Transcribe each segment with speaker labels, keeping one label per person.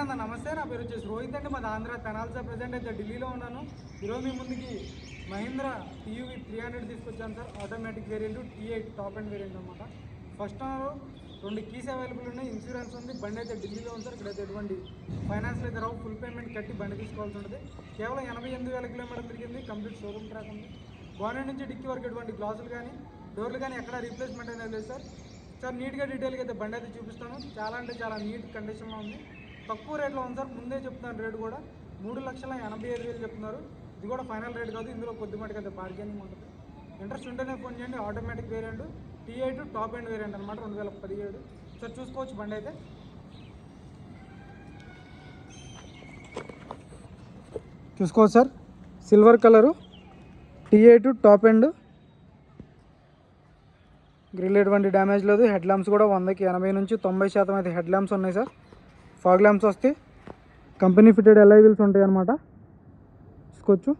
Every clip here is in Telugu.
Speaker 1: అందరూ నమస్తే. నా పేరు వచ్చేసి రోహిత్ అండి. మాది ఆంధ్ర తెనాల్సా. ప్రజెంట్ అయితే ఢిల్లీలో ఉన్నాను. ఈరోజు మీ ముందుకి మహీంద్రా టీయూవీ 300 తీసుకొచ్చాను sir. Automatic variant T8 top end variant అనమాట. ఫస్ట్ ఓనర్, 2 కీస్ అవైలబుల్ ఉన్నాయి, ఇన్సూరెన్స్ ఉంది. బండి అయితే ఢిల్లీలో ఉంది సార్. ఇక్కడైతే ఎటువంటి ఫైనాన్స్లో అయితే రావు, ఫుల్ పేమెంట్ కట్టి బండి తీసుకోవాల్సి ఉంటుంది. కేవలం 88,000 కిలోమీటర్లు తిరిగింది. కంప్లీట్ షోరూమ్ ట్రాక్ ఉంది. బాడీ నుంచి డిక్కీ వరకు ఎటువంటి గ్లాసులు కానీ డోర్లు కానీ ఎక్కడ రీప్లేస్మెంట్ అనేది లేదు సార్. సార్ నీట్గా డీటెయిల్గా అయితే బండి అయితే చూపిస్తాను. చాలా అంటే చాలా నీట్ కండిషన్లో ఉంది. తక్కువ రేట్లో ఉంది సార్. ముందే చెప్తున్నాను, రేటు కూడా 3,85,000 చెప్తున్నారు. ఇది కూడా ఫైనల్ రేట్ కాదు, ఇందులో కొద్దిమట్టుకు అయితే బార్గెనింగ్ ఉంటుంది. ఇంట్రెస్ట్ ఉంటేనే ఫోన్ చేయండి. Automatic variant T8 top end variant అనమాట, 2017. సార్ చూసుకోవచ్చు బండి అయితే. చూసుకోవచ్చు sir, silver colour T8 top end. Grill ఎటువంటి డ్యామేజ్ లేదు. హెడ్ ల్యాంప్స్ కూడా 100కి 80 నుంచి 90% అయితే హెడ్ ల్యాంప్స్ ఉన్నాయి సార్. ఫాగ్ ల్యాంప్స్ వస్తాయి. కంపెనీ ఫిటెడ్ అలై వీల్స్ ఉంటాయి అన్నమాట. చూసుకోవచ్చు,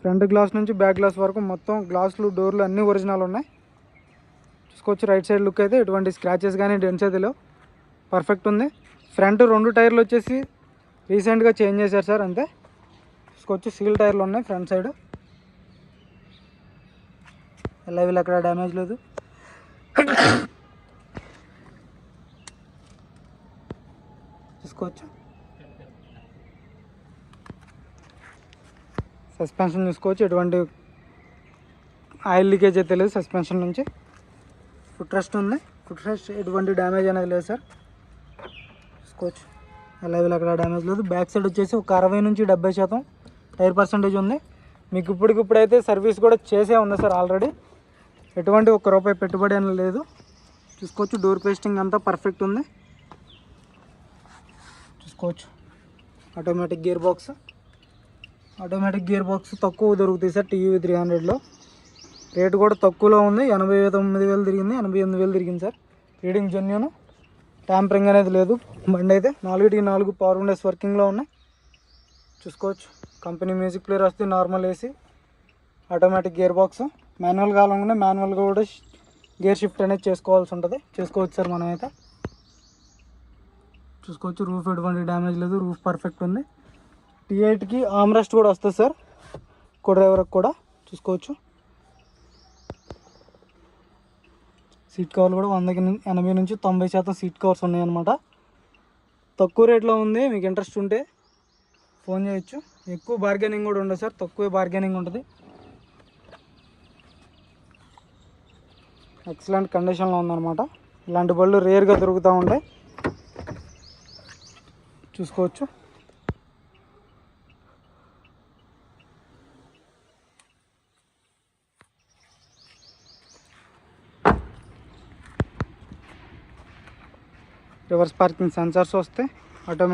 Speaker 1: ఫ్రంట్ గ్లాస్ నుంచి బ్యాక్ గ్లాస్ వరకు మొత్తం గ్లాసులు డోర్లు అన్నీ ఒరిజినల్ ఉన్నాయి. చూసుకోవచ్చు, రైట్ సైడ్ లుక్ అయితే ఎటువంటి స్క్రాచెస్ కానీ డెంట్స్ అయితే లేవు, పర్ఫెక్ట్ ఉంది. ఫ్రంట్ 2 టైర్లు వచ్చేసి రీసెంట్గా చేంజ్ చేశారు సార్, అంతే. చూసుకోవచ్చు, సీల్ టైర్లు ఉన్నాయి ఫ్రంట్ సైడ్. అలై వీల్ అక్కడ డ్యామేజ్ లేదు. చూసుకోవచ్చు, సస్పెన్షన్ చూసుకోవచ్చు, ఎటువంటి ఆయిల్ లీకేజ్ అయితే లేదు సస్పెన్షన్ నుంచి. ఫుట్ రెస్ట్ ఉంది. ఫుట్ రెస్ట్ ఎటువంటి డ్యామేజ్ అనేది లేదు సార్. చూసుకోవచ్చు, అలాగే అక్కడ డ్యామేజ్ లేదు. బ్యాక్ సైడ్ వచ్చేసి ఒక 60 నుంచి 70% టైర్ పర్సంటేజ్ ఉంది. మీకు ఇప్పుడైతే సర్వీస్ కూడా చేసే ఉంది సార్ ఆల్రెడీ. ఎటువంటి ₹1 పెట్టుబడి అనేది లేదు. చూసుకోవచ్చు, డోర్ పేస్టింగ్ అంతా పర్ఫెక్ట్ ఉంది. చూసుకోవచ్చు, ఆటోమేటిక్ గేర్ బాక్స్ తక్కువ దొరుకుతాయి సార్ టీయూవీ 300లో. రేటు కూడా తక్కువలో ఉంది. 89,000 తిరిగింది, 88,000 తిరిగింది సార్. రీడింగ్ జెన్యూన్, ట్యాంపరింగ్ అనేది లేదు. బండి అయితే 4/4 పవర్ విండోస్ వర్కింగ్లో ఉన్నాయి. చూసుకోవచ్చు, కంపెనీ మ్యూజిక్ ప్లేయర్ వస్తే, normal AC, automatic gear box. Manual కావాలనుకుంటే మాన్యువల్గా కూడా గేర్ షిఫ్ట్ అనేది చేసుకోవచ్చు సార్ మనమైతే. చూసుకోవచ్చు, రూఫ్ ఎటువంటి డ్యామేజ్ లేదు, రూఫ్ పర్ఫెక్ట్ ఉంది. T8కి ఆమ్రెస్ట్ కూడా వస్తుంది సార్, కో డ్రైవర్కి కూడా. చూసుకోవచ్చు, సీట్ కవర్లు కూడా 100కి 80 నుంచి 90% సీట్ కవర్స్ ఉన్నాయన్నమాట. తక్కువ రేట్లో ఉంది. మీకు ఇంట్రెస్ట్ ఉంటే ఫోన్ చేయొచ్చు. ఎక్కువ బార్గెనింగ్ కూడా ఉండదు సార్, తక్కువే బార్గెనింగ్ ఉంటుంది. ఎక్సలెంట్ కండిషన్లో ఉందన్నమాట. ఇలాంటి బళ్ళు రేర్గా దొరుకుతూ ఉంటాయి. చూసుకోవచ్చు, రివర్స్ పార్కింగ్ సెన్సార్స్ వస్తాయి. ఆటో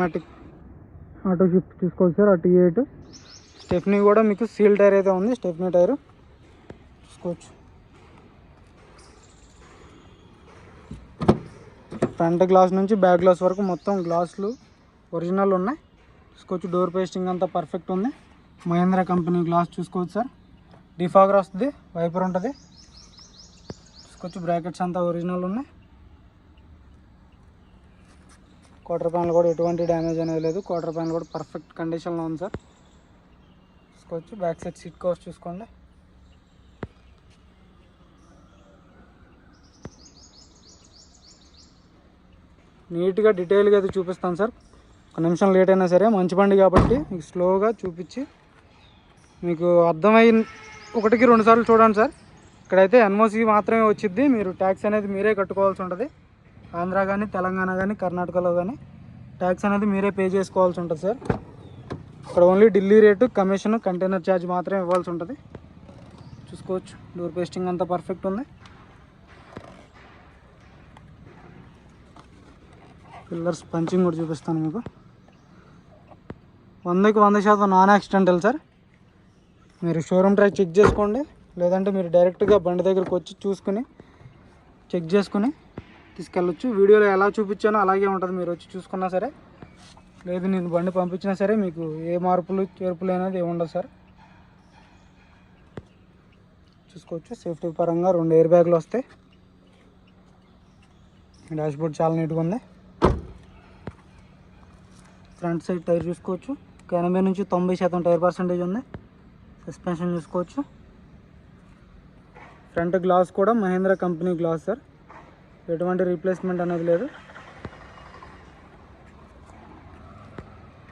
Speaker 1: షిఫ్ట్ చూసుకోవచ్చు సార్. ఆ T8 స్టెఫ్నీ కూడా మీకు సీల్ టైర్ అయితే ఉంది, స్టెఫ్నీ టైరు. చూసుకోవచ్చు, ఫ్రంట్ గ్లాస్ నుంచి బ్యాక్ గ్లాస్ వరకు మొత్తం గ్లాసులు ఒరిజినల్ ఉన్నాయి. చూసుకోవచ్చు, డోర్ పేస్టింగ్ అంతా పర్ఫెక్ట్ ఉంది. మహీంద్రా కంపెనీ గ్లాస్ చూసుకోవచ్చు సార్. డిఫాగర్ వస్తుంది, వైపర్ ఉంటుంది. చూసుకోవచ్చు, బ్రాకెట్స్ అంతా ఒరిజినల్ ఉన్నాయి. క్వార్టర్ ప్యానల్ కూడా ఎటువంటి డ్యామేజ్ అనేది లేదు. క్వార్టర్ ప్యానల్ కూడా పర్ఫెక్ట్ కండిషన్లో ఉంది సార్. చూసుకోవచ్చు, బ్యాక్ సైడ్ సీట్ కవర్స్ చూసుకోండి. నీట్గా డీటెయిల్గా అయితే చూపిస్తాను సార్. ఒక నిమిషం లేట్ అయినా సరే, మంచి బండి కాబట్టి మీకు స్లోగా చూపించి మీకు అర్థమైన 1కి 2 సార్లు చూడండి సార్. ఇక్కడైతే NOC మాత్రమే వచ్చింది. మీరు ట్యాక్స్ అనేది మీరే కట్టుకోవాల్సి ఉంటుంది. ఆంధ్ర కానీ, తెలంగాణ కానీ, కర్ణాటకలో కానీ ట్యాక్స్ అనేది మీరే పే చేసుకోవాల్సి ఉంటుంది సార్. ఇక్కడ only Delhi rate, commission, container charge మాత్రమే ఇవ్వాల్సి ఉంటుంది. చూసుకోవచ్చు, డోర్ పేస్టింగ్ అంతా పర్ఫెక్ట్ ఉంది. పిల్లర్స్ పంచింగ్ కూడా చూపిస్తాను మీకు. 100కి 100% నాన్ యాక్సిడెంటల్ సార్. మీరు షోరూమ్ ట్రాక్ చెక్ చేసుకోండి, లేదంటే మీరు డైరెక్ట్గా బండి దగ్గరకు వచ్చి చూసుకుని చెక్ చేసుకుని తీసుకెళ్ళొచ్చు. వీడియోలో ఎలా చూపించానో అలాగే ఉంటుంది, మీరు వచ్చి చూసుకున్నా సరే. లేదు నేను బండి పంపించినా సరే మీకు ఏ మార్పులు చేర్పులు అనేది ఏముండదు సార్. చూసుకోవచ్చు, సేఫ్టీ పరంగా 2 ఎయిర్ బ్యాగులు వస్తాయి. డాష్బోర్డ్ చాలా నీట్గా ఉంది. ఫ్రంట్ సైడ్ టైర్ చూసుకోవచ్చు, 80 నుంచి 90% టైర్ పర్సెంటేజ్ ఉంది. సస్పెన్షన్ చూసుకోవచ్చు. ఫ్రంట్ గ్లాస్ కూడా మహీంద్రా కంపెనీ గ్లాస్ సార్, ఎటువంటి రీప్లేస్మెంట్ అనేది లేదు.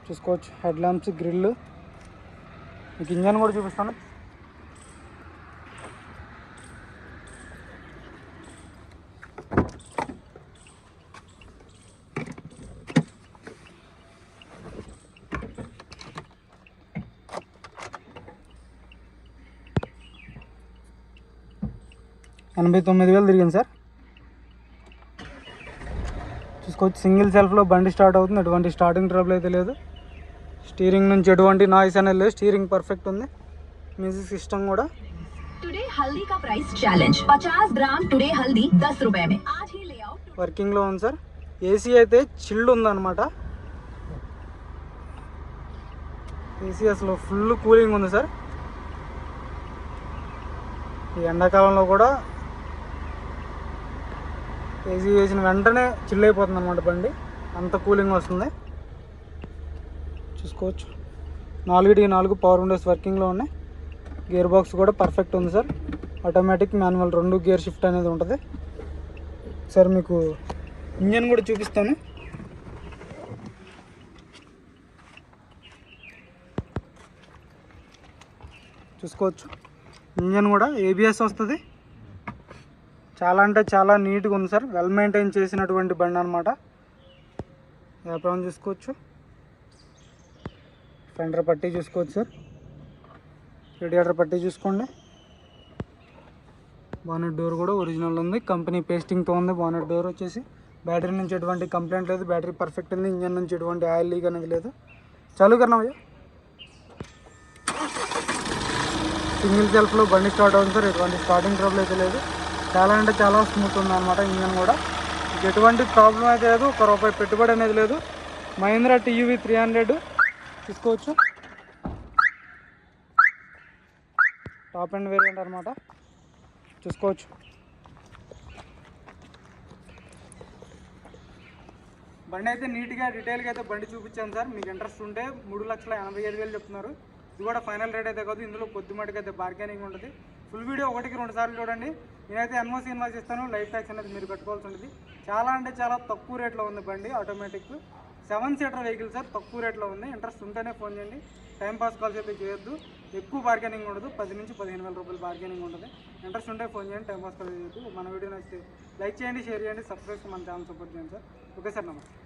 Speaker 1: చూసుకోవచ్చు. Head lamps, grill. మీకు ఇంజన్ కూడా చూపిస్తాను. $89,000 తిరిగింది సార్. చూసుకోవచ్చు. సింగిల్ సెల్ఫ్లో బండి స్టార్ట్ అవుతుంది, ఎటువంటి స్టార్టింగ్ ట్రబుల్ అయితే లేదు. స్టీరింగ్ నుంచి ఎటువంటి నాయిస్ అనేది లేదు, స్టీరింగ్ పర్ఫెక్ట్ ఉంది. మ్యూజిక్ సిస్టమ్ కూడా. వర్కింగ్లో ఉంది సార్. ఏసీ అయితే చిల్డ్ ఉందన్నమాట. ఏసీ అసలు ఫుల్ కూలింగ్ ఉంది సార్. ఈ ఎండాకాలంలో కూడా ఏసీ వేసిన వెంటనే చిల్ అయిపోతుంది అనమాట బండి, అంత కూలింగ్ వస్తుంది. చూసుకోవచ్చు. 4x4 పవర్ విండోస్ వర్కింగ్లో ఉన్నాయి. గేర్ బాక్స్ కూడా పర్ఫెక్ట్ ఉంది sir. Automatic, manual 2 gear shift అనేది ఉంటుంది సార్. మీకు ఇంజన్ కూడా చూపిస్తాను. చూసుకోవచ్చు. ఇంజన్ కూడా ABS వస్తుంది. చాలా అంటే చాలా నీట్గా ఉంది సార్. వెల్ మెయింటైన్ చేసినటువంటి బండి అనమాట. వ్యాపారం చూసుకోవచ్చు. ఫెండర్ పట్టీ చూసుకోవచ్చు సార్. రేడియేటర్ పట్టీ చూసుకోండి. బానెట్ డోర్ కూడా ఒరిజినల్ ఉంది, కంపెనీ పేస్టింగ్తో ఉంది. బానెట్ డోర్ వచ్చేసి బ్యాటరీ నుంచి ఎటువంటి కంప్లైంట్ లేదు, బ్యాటరీ పర్ఫెక్ట్ ఉంది. ఇంజన్ నుంచి ఎటువంటి ఆయిల్ లీక్ అనేది లేదు. చాలు కన్నా భయ్యా. సింగిల్ సెల్ఫ్లో బండి స్టార్ట్ అవుతుంది సార్, ఎటువంటి స్టార్టింగ్ ట్రబుల్ అయితే లేదు. చాలా అంటే చాలా స్మూత్ ఉంది అనమాట ఇంజన్ కూడా. ఎటువంటి ప్రాబ్లం అయితే లేదు, ₹1 పెట్టుబడి అనేది లేదు. మహీంద్రా TUV 300 తీసుకోవచ్చు. టాప్ అండ్ వేరియంట్ అనమాట. చూసుకోవచ్చు. బండి అయితే నీట్గా డీటెయిల్గా అయితే బండి చూపించాను సార్. మీకు ఇంట్రెస్ట్ ఉంటే 3,85,000 చెప్తున్నారు. ఇది కూడా ఫైనల్ రేట్ అయితే కాదు, ఇందులో కొద్ది మటుకు అయితే బార్గెనింగ్ ఉంటుంది. ఫుల్ వీడియో 1కి 2 సార్లు చూడండి. నేనైతే NOC ఇన్వాయిస్ ఇస్తాను, లైఫ్ ట్యాక్స్ అనేది మీరు కట్టుకోవాల్సి ఉంటుంది. చాలా అంటే చాలా తక్కువ రేట్లో ఉంది బండి. ఆటోమేటిక్ 7 సీటర్ వెహికల్ సార్, తక్కువ రేట్లో ఉంది. ఇంట్రెస్ట్ ఉంటేనే ఫోన్ చేయండి. టైంపాస్ కాల్స్ అయితే చేయొద్దు, ఎక్కువ బార్గెనింగ్ ఉండదు. 10 నుంచి 15,000 రూపాయలు బార్గెనింగ్ ఉంటుంది. ఇంట్రెస్ట్ ఉంటే ఫోన్ చేయండి, టైంపాస్ కాల్ చేయొద్దు. మన వీడియో నచ్చితే లైక్ చేయండి, షేర్ చేయండి, సబ్స్క్రైబ్ మన ఛానల్ సపోర్ట్ చేయండి సార్. ఓకే సార్, నమస్తే.